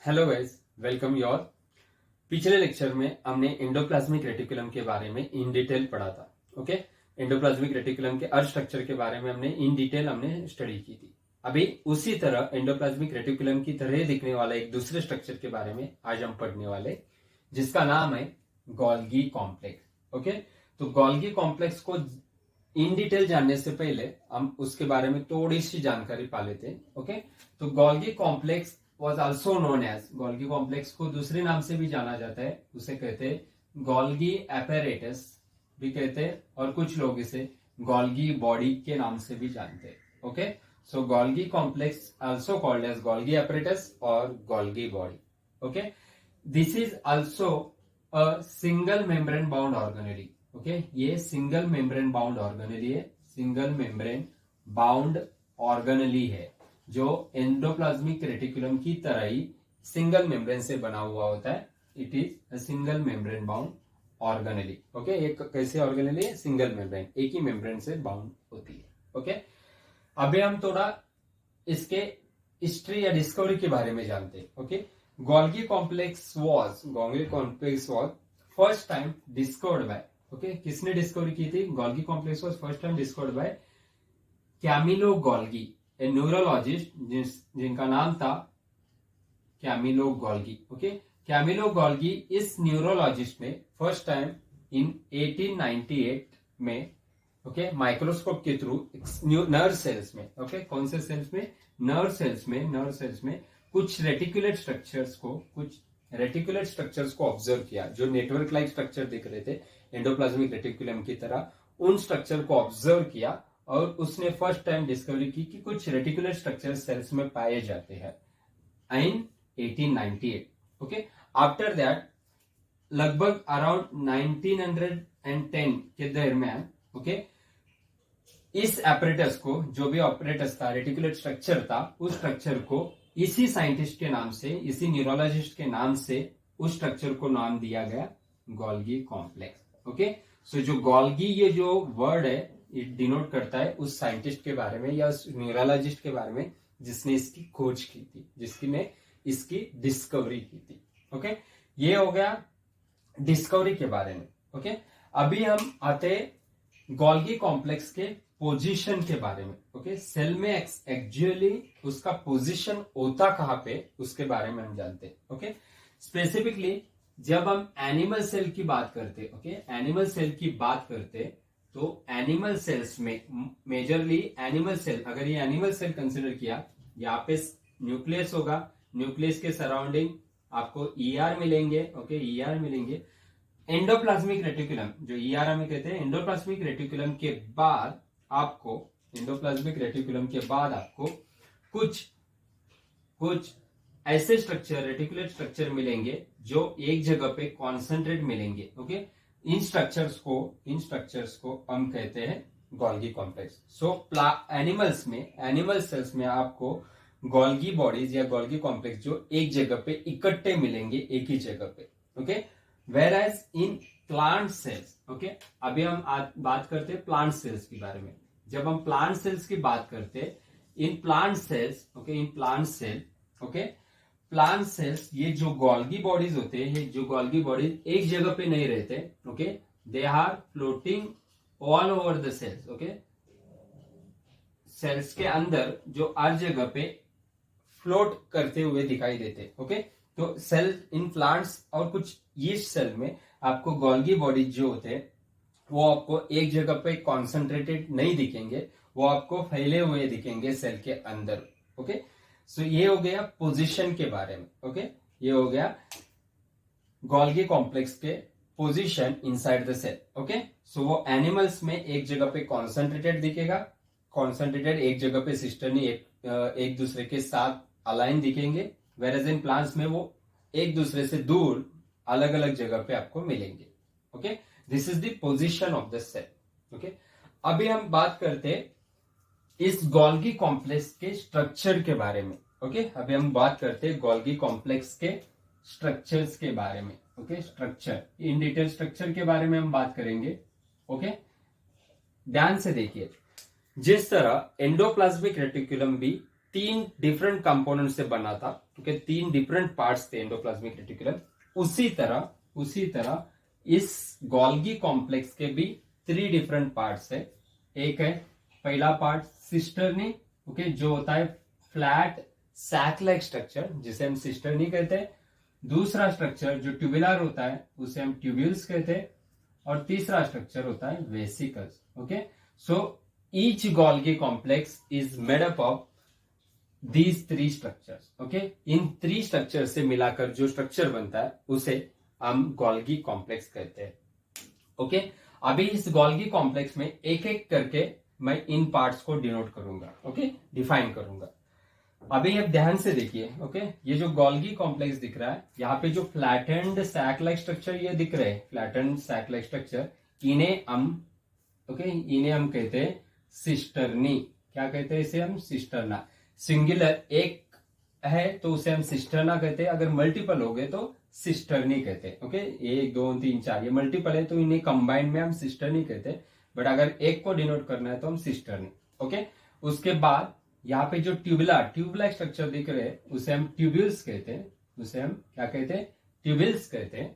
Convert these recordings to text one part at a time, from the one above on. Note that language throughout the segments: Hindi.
Hello guys, welcome you all. पिछले लेक्चर में हमने एंडोप्लाज्मिक रेटिकुलम के बारे में इन डिटेल पढ़ा था। ओके, एंडोप्लाज्मिक रेटिकुलम के अर्थ स्ट्रक्चर के बारे में हमने इन डिटेल स्टडी की थी। अभी उसी तरह एंडोप्लाज्मिक रेटिकुलम की तरह दिखने वाला एक दूसरे स्ट्रक्चर के बारे में आज हम पढ़ने वाले, जिसका नाम है गोल्गी कॉम्प्लेक्स। ओके, तो गोल्गी कॉम्प्लेक्स को इन डिटेल जानने से पहले हम उसके बारे में थोड़ी सी जानकारी पा लेते हैं। ओके, तो Golgi complex was also known as, Golgi complex को दूसरे नाम से भी जाना जाता है, उसे कहते हैं गोल्गी एपेरेटस भी कहते हैं, और कुछ लोग इसे गोल्गी बॉडी के नाम से भी जानते हैं। Okay, so Golgi complex also called as Golgi apparatus और Golgi body. Okay, this is also a single membrane bound organelle. Okay, ये सिंगल मेम्ब्रेन बाउंड ऑर्गेनेली है, सिंगल मेम्ब्रेन बाउंड ऑर्गेनेली है, जो एंडोप्लाज्मिक रेटिकुलम की तरह ही सिंगल मेम्ब्रेन से बना हुआ होता है। It is a single membrane bound organelle. Okay, एक कैसे ऑर्गेनेली है? सिंगल मेम्ब्रेन, एक ही मेम्ब्रेन से बाउंड होती है। ओके, अभी हम थोड़ा इसके हिस्ट्री या डिस्कवरी के बारे में जानते हैं। Okay, Golgi complex was first time discovered by, okay, किसने डिस्कवरी की थी? Golgi complex was first time discovered by Camillo Golgi, a neurologist जिनका नाम था Camillo Golgi. Okay, Camillo Golgi इस न्यूरोलॉजिस्ट ने फर्स्ट टाइम इन 1898 में, ओके, माइक्रोस्कोप के थ्रू नर्व सेल्स में, ओके, कौन से सेल्स में? नर्व सेल्स में कुछ रेटिकुलेट स्ट्रक्चर्स को ऑब्जर्व किया, जो नेटवर्क लाइक स्ट्रक्चर दिख रहे थे एंडोप्लाज्मिक रेटिकुलम की तरह, उन स्ट्रक्चर को ऑब्जर्व किया और उसने फर्स्ट टाइम डिस्कवरी की कि कुछ रेटिकुलर स्ट्रक्चर सेल्स में पाए जाते हैं इन 1898। ओके, आफ्टर दैट लगभग अराउंड 1910 के दरमियान, ओके, इस ऑपरेटर्स को, जो भी ऑपरेटर्स था, रेटिकुलर स्ट्रक्चर था, उस स्ट्रक्चर को इसी साइंटिस्ट के नाम से, इसी न्यूरोलॉजिस्ट के नाम से उस स्ट्रक्चर को नाम दिया गया गोल्गी कॉम्प्लेक्स। ओके, सो जो गोल्गी, ये जो वर्ड है, इट डिनोट करता है उस साइंटिस्ट के बारे में या उस न्यूरोलॉजिस्ट के बारे में जिसने इसकी खोज की थी, जिसने इसकी डिस्कवरी की थी। ओके, ये हो गया डिस्कवरी के बारे में। ओके, अभी हम आते गोल्गी कॉम्प्लेक्स के पोजीशन के बारे में। ओके, सेल में एक्चुअली उसका पोजीशन होता कहां पे, उसके बारे में हम जानते हैं। ओके, स्पेसिफिकली जब हम एनिमल सेल की बात करते, ओके, एनिमल सेल की बात करते, तो एनिमल सेल्स में मेजरली एनिमल सेल, अगर ये एनिमल सेल कंसिडर किया, यहाँ पे न्यूक्लियस होगा, न्यूक्लियस के सराउंडिंग आपको ईआर मिलेंगे। ओके, ईआर मिलेंगे। एंडोप्लाज्मिक रेटिकुलम, जो ईआर हमें कहते हैं, एंडोप्लाज्मिक रेटिकुलम के बाद आपको कुछ ऐसे स्ट्रक्चर, रेटिकुलर स्ट्रक्चर मिलेंगे जो एक जगह पे कॉन्सेंट्रेट मिलेंगे। ओके, इन स्ट्रक्चर्स को हम कहते हैं Golgi complex. So animal cells में आपको गोल्गी बॉडीज या गोल्गी कॉम्प्लेक्स जो एक जगह पे इकट्ठे मिलेंगे, एक ही जगह पे। Okay, whereas in plant cells, okay, अभी हम बात करते हैं प्लांट सेल्स के बारे में। जब हम प्लांट सेल्स की बात करते हैं, इन प्लांट सेल्स, ये जो गोल्गी बॉडीज होते हैं, ये जो गोल्गी बॉडीज एक जगह पे नहीं रहते। Okay, they are floating all over the cells. Okay, cells के अंदर जो हर जगह पे फ्लोट करते हुए दिखाई देते। ओके, तो सेल इन प्लांट्स और कुछ यीस्ट सेल में आपको गोल्गी बॉडीज जो होते हैं, वो आपको एक जगह पे कॉन्सेंट्रेटेड नहीं दिखेंगे, वो आपको फैले हुए दिखेंगे सेल के अंदर। ओके, सो ये हो गया पोजीशन के बारे में। ओके, ये हो गया गोल्गी कॉम्प्लेक्स के position inside the cell. Okay, so वो एनिमल्स में एक जगह पे कॉन्सेंट्रेटेड दिखेगा, कॉन्सेंट्रेटेड एक जगह पे सिस्टरनी एक दूसरे के साथ अलाइन दिखेंगे, वेरएज इन प्लांट्स में वो एक दूसरे से दूर अलग अलग जगह पे आपको मिलेंगे। Okay, this is the position of the cell. Okay, अभी हम बात करते इस गोल्गी कॉम्प्लेक्स के स्ट्रक्चर के बारे में। ओके, अभी हम बात करते हैं गोल्गी कॉम्प्लेक्स के स्ट्रक्चर्स के बारे में। Okay, structure, in detail structure के बारे में हम बात करेंगे। ओके, ध्यान से देखिए, जिस तरह एंडोप्लाज्मिक रेटिकुलम भी 3 डिफरेंट कंपोनेंट से बना था, ओके, 3 डिफरेंट पार्ट्स थे एंडोप्लाज्मिक रेटिकुलम। उसी तरह इस गोल्गी कॉम्प्लेक्स के भी 3 डिफरेंट पार्ट्स है। एक है पहला पार्ट सिस्टर्नी, ओके, जो होता है फ्लैट सैक लाइक स्ट्रक्चर, जिसे हम सिस्टर्नी कहते हैं। दूसरा स्ट्रक्चर जो ट्यूबुलर होता है उसे हम ट्यूब्यूल्स कहते हैं। और तीसरा स्ट्रक्चर होता है vesicles, okay. So each Golgi complex is made up of these 3 structures, okay. In 3 structure से मिलाकर जो स्ट्रक्चर बनता है उसे हम गोल्गी कॉम्प्लेक्स कहते हैं, ओके। अभी इस गोल्गी कॉम्प्लेक्स में एक एक करके मैं इन पार्ट्स को डिनोट करूंगा, ओके, डिफाइन करूंगा। अभी आप ध्यान से देखिए, ओके, ये जो गोल्गी कॉम्प्लेक्स दिख रहा है, यहाँ पे जो फ्लैटेंड सैक लाइक स्ट्रक्चर ये दिख रहे हैं, फ्लैटेंड सैक लाइक स्ट्रक्चर, इन्हें हम कहते हैं सिस्टर्नी। क्या कहते हैं इसे हम? सिस्टर्ना। सिंगुलर एक है तो उसे हम सिस्टर्ना कहते हैं, अगर मल्टीपल हो गए तो सिस्टर्नी कहते हैं, ओके। 1 2 3 4 ये मल्टीपल है तो इन्हें कंबाइंड में हम सिस्टर्नी कहते हैं, बट अगर एक को डिनोट करना है तो हम सिस्टर्नी, ओके। उसके बाद यहाँ पे जो ट्यूबुलर स्ट्रक्चर दिख रहे हैं उसे हम ट्यूब्यूल्स कहते हैं, उसे हम क्या कहते हैं? ट्यूब्यूल्स कहते हैं।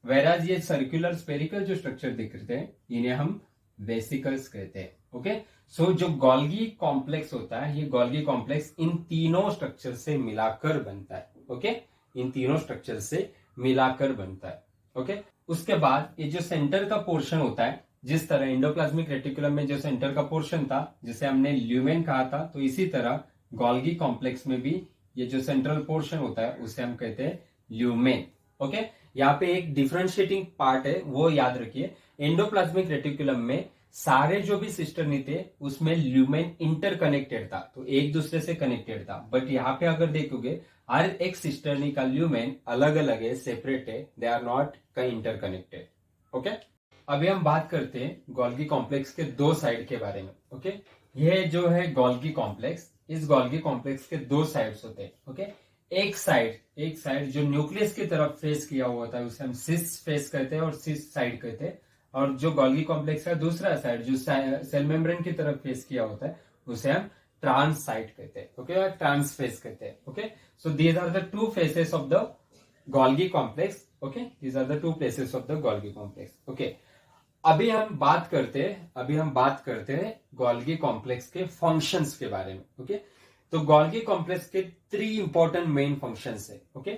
वेराज ये सर्कुलर स्पेरिकल जो स्ट्रक्चर दिख रहे हैं इन्हें हम वेसिकल्स कहते हैं, ओके। सो जो गोल्गी कॉम्प्लेक्स होता है, ये गोल्गी कॉम्प्लेक्स इन तीनों स्ट्रक्चर से मिलाकर बनता है, ओके, इन तीनों स्ट्रक्चर से मिलाकर बनता है, ओके। उसके बाद ये जो सेंटर का पोर्शन होता है, जिस तरह एंडोप्लाज्मिक रेटिकुलम में जो सेंटर का पोर्शन था जिसे हमने ल्यूमेन कहा था, तो इसी तरह गोल्गी कॉम्प्लेक्स में भी ये जो सेंट्रल पोर्शन होता है उसे हम कहते हैं ल्यूमेन, ओके। यहाँ पे एक डिफरेंशिएटिंग पार्ट है, वो याद रखिए। एंडोप्लाज्मिक रेटिकुलम में सारे जो भी सिस्टर्नी थे उसमें ल्यूमेन इंटरकनेक्टेड था, तो एक दूसरे से कनेक्टेड था। बट यहाँ पे अगर देखोगे हर एक सिस्टर्नी का ल्यूमेन अलग अलग है, सेपरेट है, they are not interconnected, okay. अभी हम बात करते हैं गोल्गी कॉम्प्लेक्स के 2 साइड के बारे में, ओके। ये जो है गोल्गी कॉम्प्लेक्स, इस गोल्गी कॉम्प्लेक्स के 2 साइड्स होते हैं, ओके। एक साइड जो न्यूक्लियस की तरफ फेस किया हुआ होता है उसे हम सिस फेस कहते हैं और सिस साइड कहते हैं। और जो गोल्गी कॉम्प्लेक्स का दूसरा साइड जो सेल मेम्ब्रेन की तरफ फेस किया होता है उसे हम ट्रांस साइड कहते हैं, ओके, और ट्रांस फेस कहते हैं, okay. So these are the 2 faces of the Golgi complex, okay, these are the 2 places of the Golgi complex, okay. अभी हम बात करते हैं गोल्गी कॉम्प्लेक्स के फंक्शंस के बारे में, ओके। तो गोल्गी कॉम्प्लेक्स के 3 इंपॉर्टेंट मेन फंक्शंस है, ओके,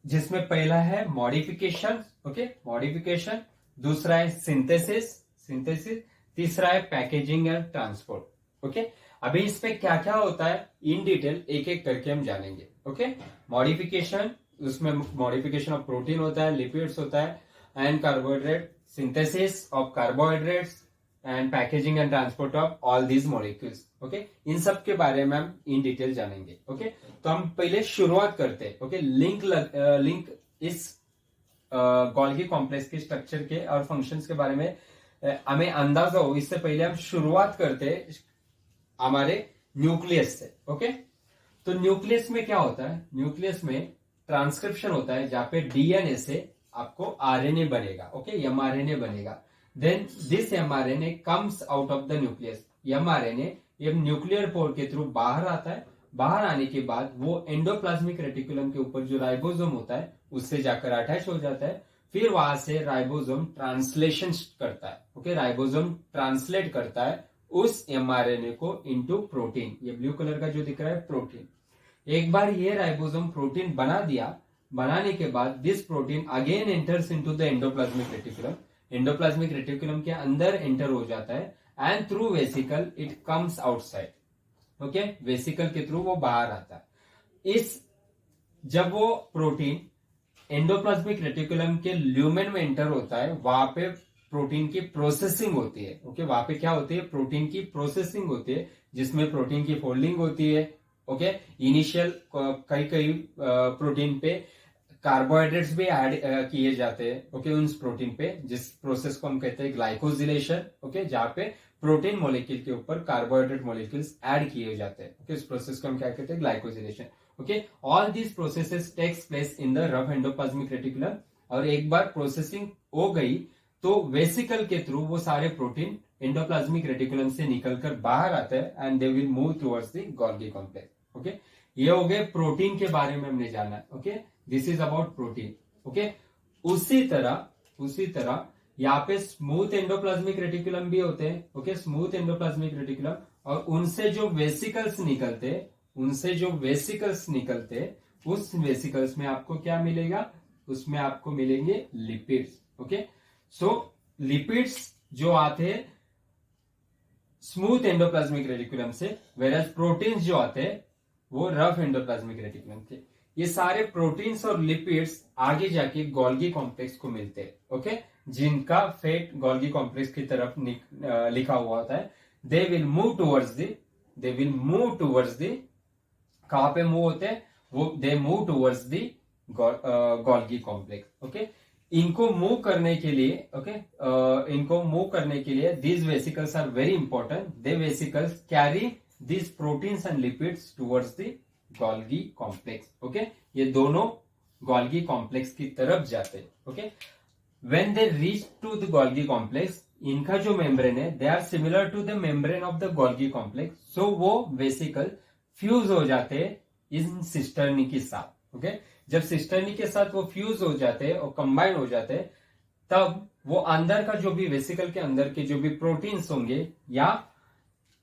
जिसमें पहला है मॉडिफिकेशन, ओके, मॉडिफिकेशन। दूसरा है सिंथेसिस, तीसरा है पैकेजिंग एंड ट्रांसपोर्ट, ओके। अभी इस पे क्या क्या होता है इन डिटेल एक एक करके हम जानेंगे, ओके। मॉडिफिकेशन, उसमें मॉडिफिकेशन ऑफ प्रोटीन होता है, लिपिड्स होता है and carbohydrate, synthesis of carbohydrates and packaging and transport of all these molecules, okay। इन सब के बारे में हम इन डिटेल जानेंगे, ओके। तो हम पहले शुरुआत करते हैं, ओके। लिंक इस गोल्गी कॉम्प्लेक्स के स्ट्रक्चर के और फंक्शंस के बारे में हमें अंदाजा हो, इससे पहले हम शुरुआत करते हैं हमारे न्यूक्लियस से, ओके। तो न्यूक्लियस में क्या होता है? न्यूक्लियस में ट्रांसक्रिप्शन होता है जहां पे डीएनए से आपको आरएनए बनेगा, ओके, एमआरएनए बनेगा। Then this mRNA comes out of the nucleus. MRNA ये न्यूक्लियर पोर के थ्रू बाहर आता है। बाहर आने के बाद वो एंडोप्लाज्मिक रेटिकुलम के ऊपर जो राइबोसोम होता है उससे जाकर अटैच हो जाता है। फिर वहां से राइबोसोम ट्रांसलेशन करता है, ओके, राइबोसोम ट्रांसलेट करता है उस एमआरएनए को इनटू प्रोटीन। ये ब्लू कलर का जो दिख रहा है प्रोटीन। एक बार ये राइबोसोम प्रोटीन बना दिया, बनाने के बाद this protein again enters into the endoplasmic reticulum. Endoplasmic reticulum के अंदर एंटर हो जाता है and through vesicle it comes outside, okay. Vesicle के थ्रू वो बाहर आता है। जब वो प्रोटीन एंडोप्लाज्मिक रेटिकुलम के ल्यूमेन में एंटर होता है, वहां पे प्रोटीन की प्रोसेसिंग होती है, ओके। वहां पे क्या होती है? प्रोटीन की प्रोसेसिंग होती है, जिसमें प्रोटीन की फोल्डिंग होती है, ओके। इनिशियल कई प्रोटीन पे कार्बोहाइड्रेट्स भी ऐड किए जाते हैं, ओके, उन प्रोटीन पे, जिस प्रोसेस को हम कहते हैं ग्लाइकोजिलेशन, ओके, जहां पे प्रोटीन मॉलिक्यूल के ऊपर कार्बोहाइड्रेट मॉलिक्यूल्स ऐड किए जाते हैं, ओके। इस प्रोसेस को हम क्या कहते हैं? Glycosylation, okay. All these processes takes place in the rough endoplasmic reticulum. और एक बार प्रोसेसिंग हो गई तो वेसिकल के थ्रू वो सारे प्रोटीन एंडोप्लाज्मिक रेटिकुलम से निकलकर बाहर आते हैं and they will move towards the Golgi complex, okay, ये हो गए प्रोटीन के बारे में हमने जाना है। Okay, this is about protein. Okay, उसी तरह यहाँ पे स्मूथ एंडोप्लाज्मिक रेटिकुलम भी होते हैं। ओके, स्मूथ एंडोप्लाज्मिक रेटिकुलम, और उनसे जो वेसिकल्स निकलते उस वेसिकल्स में आपको क्या मिलेगा, उसमें आपको मिलेंगे लिपिड्स। ओके, सो लिपिड्स जो आते हैं स्मूथ एंडोप्लाज्मिक रेटिकुलम से, वेराज प्रोटीन्स जो आते हैं वो रफ एंडोप्लाज्मिक रेटिकुलम के। ये सारे प्रोटीन्स और लिपिड्स आगे जाके गोल्गी कॉम्प्लेक्स को मिलते हैं। ओके, जिनका फेट गोल्गी कॉम्प्लेक्स की तरफ लिखा हुआ होता है। They will move towards the कहां पे मूव होते हैं वो, they move towards the Golgi complex. Okay, इनको मूव करने के लिए these vesicles are very important. They vesicles carry these proteins and lipids towards the Golgi complex. Okay, ये दोनों गोल्गी कॉम्प्लेक्स की तरफ जाते हैं। Okay, when they reach to the Golgi complex, इनका जो मेम्ब्रेन है they are similar to the membrane of the Golgi complex. So वो वेसिकल फ्यूज हो जाते हैं इन सिस्टर्नी के साथ। ओके, जब सिस्टर्नी के साथ वो फ्यूज हो जाते हैं और कंबाइन हो जाते हैं, तब वो अंदर का जो भी वेसिकल के अंदर के जो भी प्रोटीन्स होंगे, या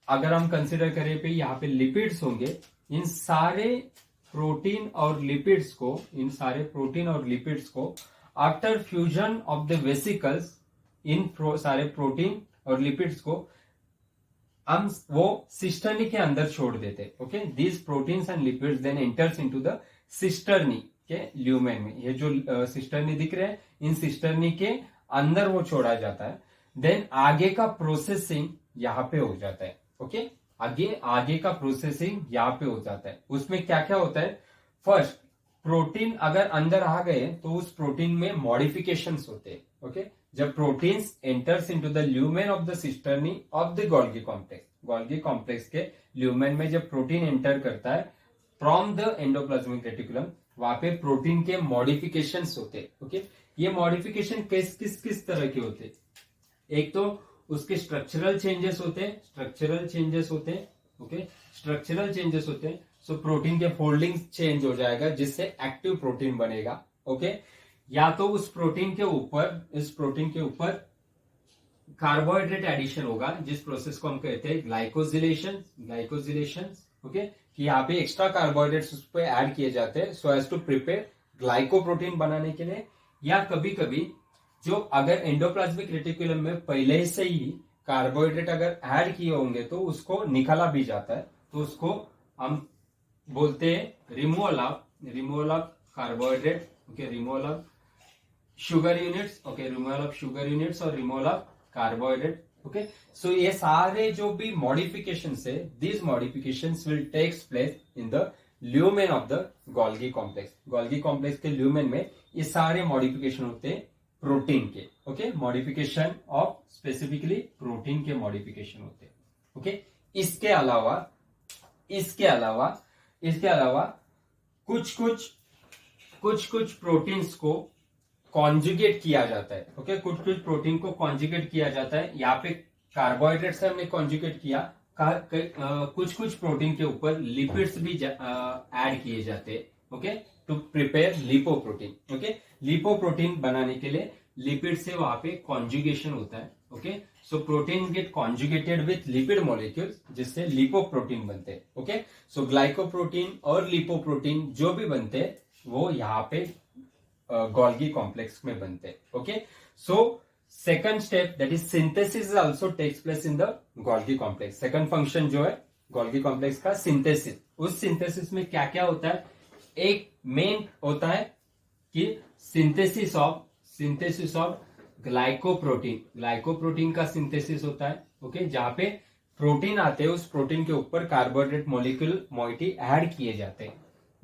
अगर हम कंसिडर करें पे यहाँ पे लिपिड्स होंगे, इन सारे प्रोटीन और लिपिड्स को after fusion of the vesicles, इन सारे प्रोटीन और लिपिड्स को हम वो सिस्टर्नी के अंदर छोड़ देते। Okay, these proteins and lipids then enters into the cisternae के ल्यूमेन में। ये जो सिस्टर्नी दिख रहे हैं, इन सिस्टर्नी के अंदर वो छोड़ा जाता है। देन आगे का प्रोसेसिंग यहाँ पे हो जाता है। ओके, आगे का प्रोसेसिंग यहाँ पे हो जाता है। उसमें क्या क्या होता है, फर्स्ट प्रोटीन अगर अंदर आ गए तो उस प्रोटीन में मॉडिफिकेशंस होते हैं। ओके, जब proteins enters into the lumen of the cisternae of the Golgi complex के ल्यूमेन में जब प्रोटीन एंटर करता है फ्रॉम द एंडोप्लाज्मिक रेटिकुलम, वहां पे प्रोटीन के मॉडिफिकेशंस होते हैं। ओके, ये मॉडिफिकेशन किस तरह के होते हैं, एक तो उसके स्ट्रक्चरल चेंजेस होते हैं। सो प्रोटीन के फोल्डिंग चेंज हो जाएगा जिससे एक्टिव प्रोटीन बनेगा। ओके, या तो इस प्रोटीन के ऊपर कार्बोहाइड्रेट एडिशन होगा, जिस प्रोसेस को हम कहते हैं ग्लाइकोजिलेशन। ओके, कि यहाँ पे एक्स्ट्रा कार्बोहाइड्रेट्स उस पर ऐड किए जाते हैं so as to prepare glycoprotein बनाने के लिए। या कभी कभी जो अगर एंडोप्लाज्मिक रेटिकुलम में पहले से ही कार्बोहाइड्रेट अगर ऐड किए होंगे तो उसको निकाला भी जाता है, तो उसको हम बोलते हैं removal of carbohydrate. Okay, removal of sugar units. Okay, removal of sugar units और removal of carbohydrate. Okay, so ये सारे जो भी मॉडिफिकेशंस है, these modifications will takes place in the lumen of the Golgi complex के ल्यूमेन में ये सारे मॉडिफिकेशन होते हैं प्रोटीन के। Okay, modification of specifically protein के मॉडिफिकेशन होते हैं। ओके, इसके अलावा कुछ प्रोटीन्स को कॉन्जुगेट किया जाता है। ओके, कुछ प्रोटीन को कॉन्जुगेट किया जाता है। यहाँ पे कार्बोहाइड्रेट से हमने कॉन्जुगेट किया, कुछ प्रोटीन के ऊपर लिपिड्स भी ऐड किए जाते हैं। Okay, to prepare lipoprotein. Okay, lipoprotein बनाने के लिए लिपिड से वहां पे कॉन्जुगेशन होता है। Okay, so protein get conjugated with lipid molecules जिससे लिपोप्रोटीन बनते हैं। ओके, सो ग्लाइकोप्रोटीन और लिपोप्रोटीन जो भी बनते हैं वो यहाँ पे गोल्गी कॉम्प्लेक्स में बनते हैं। Okay, so second step that is synthesis also takes place in the Golgi complex. Second function जो है गोल्गी कॉम्प्लेक्स का सिंथेसिस। उस सिंथेसिस में क्या क्या होता है, एक मेन होता है कि सिंथेसिस ऑफ ग्लाइकोप्रोटीन का सिंथेसिस होता है। ओके, जहां पे प्रोटीन आते हैं, उस प्रोटीन के ऊपर कार्बोहाइड्रेट मॉलिक्यूल मोइटी ऐड किए जाते हैं।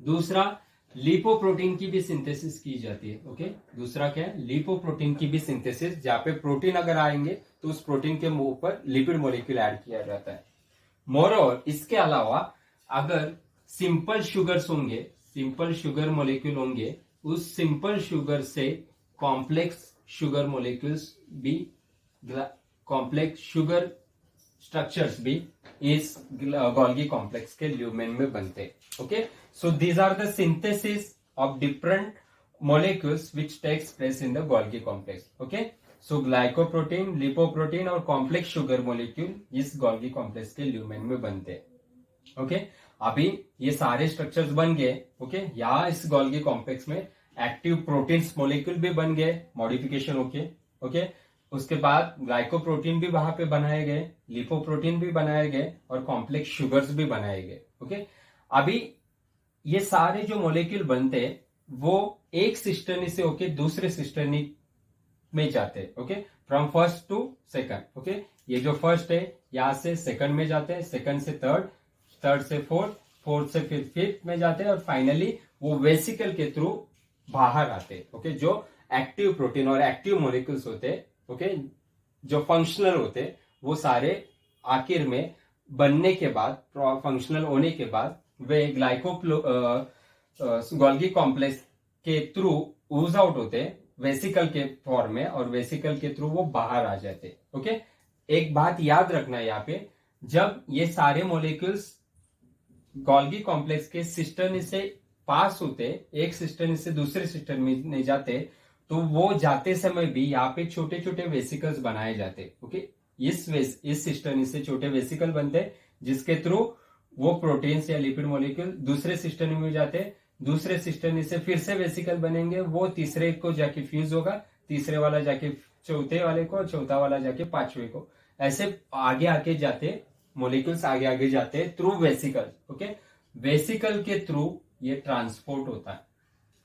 दूसरा, लिपोप्रोटीन की भी सिंथेसिस की जाती है। ओके, दूसरा क्या है, लिपोप्रोटीन की भी सिंथेसिस, जहां पे प्रोटीन अगर आएंगे तो उस प्रोटीन के ऊपर लिपिड मॉलिक्यूल ऐड किया जाता है। मोरओवर इसके अलावा अगर सिंपल शुगर मॉलिक्यूल होंगे, उस सिंपल शुगर से कॉम्प्लेक्स शुगर मॉलिक्यूल्स भी, कॉम्प्लेक्स स्ट्रक्चर्स भी इस गोल्गी कॉम्प्लेक्स के ल्यूमेन में बनते हैं। Okay, so these are the synthesis of different molecules which takes place in the Golgi complex. Okay, so glycoprotein, lipoprotein और कॉम्प्लेक्स शुगर मोलिक्यूल इस गोल्गी कॉम्प्लेक्स के ल्यूमेन में बनते हैं। ओके, अभी ये सारे स्ट्रक्चर्स बन गए। ओके, यहाँ इस गोल्गी कॉम्प्लेक्स में एक्टिव प्रोटीन्स मोलिक्यूल भी बन गए मॉडिफिकेशन होके। ओके, उसके बाद ग्लाइकोप्रोटीन भी वहां पे बनाए गए, लिपोप्रोटीन भी बनाए गए और कॉम्प्लेक्स शुगर्स भी बनाए गए। ओके, अभी ये सारे जो मोलिक्यूल बनते हैं वो एक सिस्टर्नी से होके दूसरे सिस्टर्नी में जाते हैं। Okay, from first to second. Okay, ये जो फर्स्ट है यहां से सेकंड में जाते हैं, सेकंड से थर्ड, थर्ड से फोर्थ, फोर्थ से फिर फिफ्थ में जाते हैं और फाइनली वो वेसिकल के थ्रू बाहर आते हैं। ओके, जो एक्टिव प्रोटीन और एक्टिव मोलिक्यूल्स होते हैं, ओके, जो फंक्शनल होते हैं, वो सारे आखिर में बनने के बाद, फंक्शनल होने के बाद वे गोल्गी कॉम्प्लेक्स के थ्रू ऊज आउट होते हैं वेसिकल के फॉर्म में और वेसिकल के थ्रू वो बाहर आ जाते हैं। ओके, एक बात याद रखना यहाँ पे, जब ये सारे मोलिक्यूल्स गोल्गी कॉम्प्लेक्स के सिस्टर्नी से पास होते, एक सिस्टर्नी से दूसरे सिस्टर्नी में जाते, तो वो जाते समय भी यहाँ पे छोटे छोटे वेसिकल्स बनाए जाते। ओके, इस सिस्टर्नी से छोटे वेसिकल बनते जिसके थ्रू वो प्रोटीन्स या लिपिड मॉलिक्यूल दूसरे सिस्टर्नी में जाते, दूसरे सिस्टर्नी से फिर से वेसिकल बनेंगे, वो तीसरे को जाके फ्यूज होगा, तीसरे वाला जाके चौथे वाले को, चौथा वाला जाके पांचवे को, ऐसे आगे आगे जाते मोलिक्यूल्स, आगे आगे जाते थ्रू वेसिकल। ओके, वेसिकल के थ्रू ये ट्रांसपोर्ट होता है,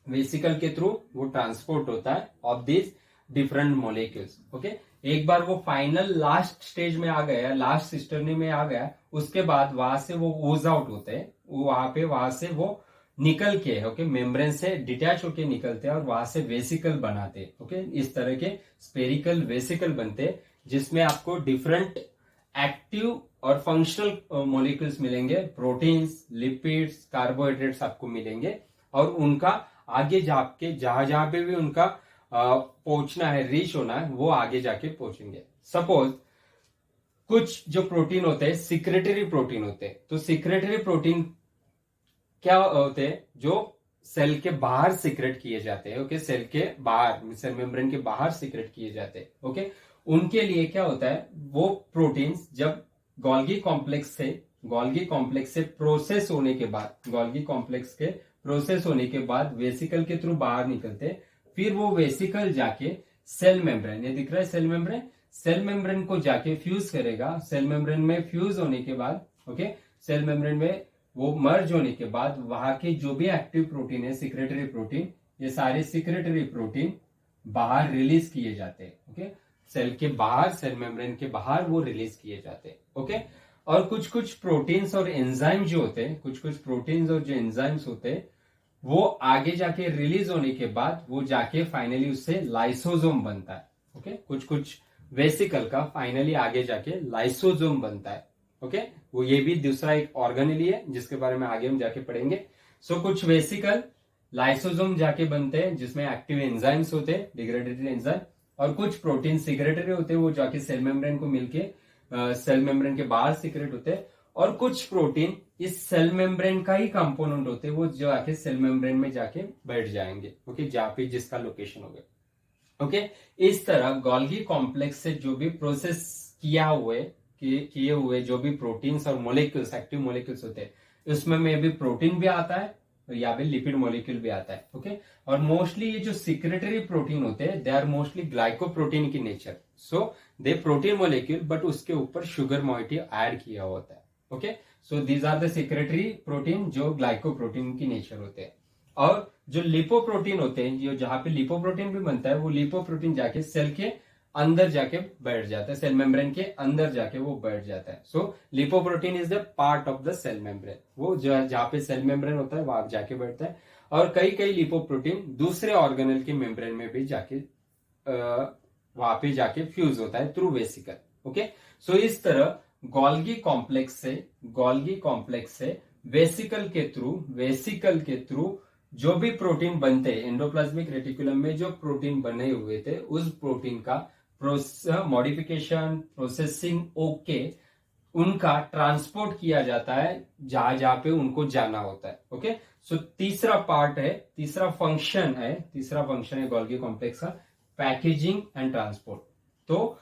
वेसिकल के थ्रू वो ट्रांसपोर्ट होता है of this different molecules. Okay, एक बार वो फाइनल लास्ट स्टेज में आ गया, लास्ट सिस्टर्नी में आ गया, उसके बाद वहां से वो ओज आउट होते हैं, वहां से वो निकल के, ओके, मेम्ब्रेन से डिटैच होके निकलते हैं और वहां से वेसिकल बनाते हैं। ओके, इस तरह के स्पेरिकल वेसिकल बनते हैं जिसमें आपको डिफरेंट एक्टिव और फंक्शनल मॉलिक्यूल्स मिलेंगे, प्रोटीन्स, लिपिड्स, कार्बोहाइड्रेट्स आपको मिलेंगे और उनका आगे जाके जहां जहां पे भी उनका पहुंचना है, रीच होना है, वो आगे जाके पहुंचेंगे। सपोज कुछ जो प्रोटीन होते हैं सिक्रेटरी प्रोटीन होते हैं, तो सिक्रेटरी प्रोटीन क्या होते हैं, जो सेल के बाहर सीक्रेट किए जाते हैं। ओके, सेल के बाहर, सेल मेम्ब्रेन के बाहर सीक्रेट किए जाते हैं। ओके, उनके लिए क्या होता है, वो प्रोटीन्स जब गोल्गी कॉम्प्लेक्स से प्रोसेस होने के बाद, गोल्गी कॉम्प्लेक्स के प्रोसेस होने के बाद वेसिकल के थ्रू बाहर निकलते, फिर वो वेसिकल जाके सेल मेम्ब्रेन, ये दिख रहा है सेल मेम्ब्रेन, सेल मेम्ब्रेन को जाके फ्यूज करेगा। सेल मेम्ब्रेन में फ्यूज होने के बाद, ओके, सेल मेम्ब्रेन में वो मर्ज होने के बाद वहां के जो भी एक्टिव प्रोटीन है, सिक्रेटरी प्रोटीन, ये सारे सिक्रेटरी प्रोटीन बाहर रिलीज किए जाते हैं। ओके, सेल के बाहर, सेल मेम्ब्रेन के बाहर वो रिलीज किए जाते हैं। ओके, और कुछ कुछ प्रोटीन्स और एंजाइम जो होते हैं, कुछ कुछ प्रोटीन्स और जो एंजाइम्स होते हैं, वो आगे जाके रिलीज होने के बाद वो जाके फाइनली उससे लाइसोसोम बनता है। ओके, कुछ कुछ वेसिकल का फाइनली आगे जाके लाइसोसोम बनता है। ओके, वो ये भी दूसरा एक ऑर्गेनेली है जिसके बारे में आगे हम जाके पढ़ेंगे। सो कुछ वेसिकल लाइसोसोम जाके बनते हैं जिसमें एक्टिव एंजाइम्स होते हैं, डिग्रेडेटेड एंजाइम, और कुछ प्रोटीन सिक्रेटरी होते हैं, वो जाके सेल मेम्ब्रेन को मिलके सेल मेम्ब्रेन के बाहर सीक्रेट होते हैं, और कुछ प्रोटीन इस सेल मेम्ब्रेन का ही कंपोनेंट होते हैं, वो जो आके सेल मेम्ब्रेन में जाके बैठ जाएंगे। ओके, जहां पे जिसका लोकेशन होगा। ओके, इस तरह गोल्गी कॉम्प्लेक्स से जो भी प्रोसेस किए हुए जो भी प्रोटीन्स और मोलिक्यूल्स, एक्टिव मोलिक्यूल्स होते हैं, उसमें में भी प्रोटीन भी आता है और या भी लिपिड मोलिक्यूल भी आता है। ओके, और मोस्टली ये जो सिक्रेटरी प्रोटीन होते हैं, दे आर मोस्टली ग्लाइकोप्रोटीन की nature, so they protein molecule, but उसके ऊपर शुगर मॉइटी ऐड किया होता है। Okay, so these are the secretory protein जो ग्लाइकोप्रोटीन की नेचर होते हैं। और जो लिपोप्रोटीन होते हैं, जो जहां पे लिपोप्रोटीन भी बनता है, वो लिपोप्रोटीन जाके सेल के अंदर जाके बैठ जाता है, सेल मेम्ब्रेन के अंदर जाके वो बैठ जाता है। So lipoprotein is the part of the cell membrane, वो जहां पे सेल मेम्ब्रेन होता है वहां जाके बैठता है। और कई कई लिपोप्रोटीन दूसरे ऑर्गेनल के मेम्ब्रेन में भी जाके वहां पे जाके फ्यूज होता है थ्रू वेसिकल। ओके, सो इस तरह गोल्गी कॉम्प्लेक्स से वेसिकल के थ्रू जो भी प्रोटीन बनते हैं, एंडोप्लाज्मिक रेटिकुलम में जो प्रोटीन बने हुए थे, उस प्रोटीन का मॉडिफिकेशन, प्रोसेसिंग ओके, उनका ट्रांसपोर्ट किया जाता है जहां जहां पे उनको जाना होता है। ओके, सो तीसरा पार्ट है, तीसरा फंक्शन है गोल्गी कॉम्प्लेक्स का, पैकेजिंग एंड ट्रांसपोर्ट। तो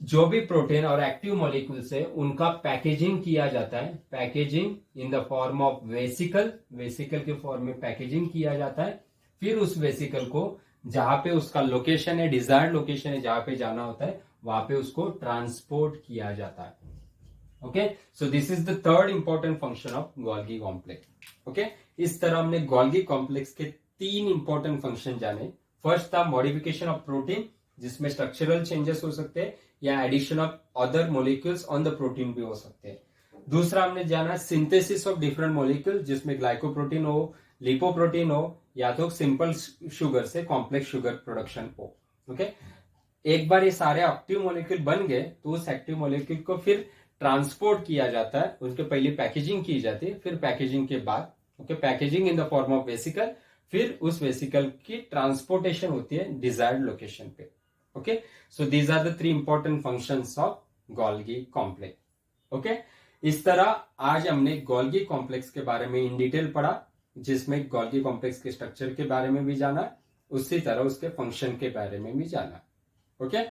जो भी प्रोटीन और एक्टिव मॉलिक्यूल्स है उनका पैकेजिंग किया जाता है, packaging in the form of vesicle, vesicle के फॉर्म में पैकेजिंग किया जाता है। फिर उस वेसिकल को जहां पे उसका लोकेशन है, डिजायर्ड लोकेशन है जहां पे जाना होता है, वहां पे उसको ट्रांसपोर्ट किया जाता है। Okay, so this is the third important function of Golgi complex. Okay, इस तरह हमने गोल्गी कॉम्प्लेक्स के 3 इंपॉर्टेंट फंक्शन जाने। फर्स्ट था मॉडिफिकेशन ऑफ प्रोटीन, जिसमें स्ट्रक्चरल चेंजेस हो सकते हैं या addition of other molecules on the protein भी हो सकते हैं। दूसरा हमने जाना सिंथेसिस ऑफ डिफरेंट मोलिक्यूल, जिसमें ग्लाइकोप्रोटीन हो, लिपोप्रोटीन हो, या तो सिंपल शुगर से कॉम्प्लेक्स शुगर प्रोडक्शन हो। ओके, एक बार ये सारे एक्टिव मोलिक्यूल बन गए तो उस एक्टिव मोलिक्यूल को फिर ट्रांसपोर्ट किया जाता है, उसके पहले पैकेजिंग की जाती है, फिर पैकेजिंग के बाद packaging in the form of vesicle, फिर उस वेसिकल की ट्रांसपोर्टेशन होती है डिजायर्ड लोकेशन पे। Okay, so these are the 3 important functions of Golgi complex. Okay, इस तरह आज हमने गोल्गी कॉम्प्लेक्स के बारे में इन डिटेल पढ़ा, जिसमें गोल्गी कॉम्प्लेक्स के स्ट्रक्चर के बारे में भी जाना, उसी तरह उसके फंक्शन के बारे में भी जाना। ओके।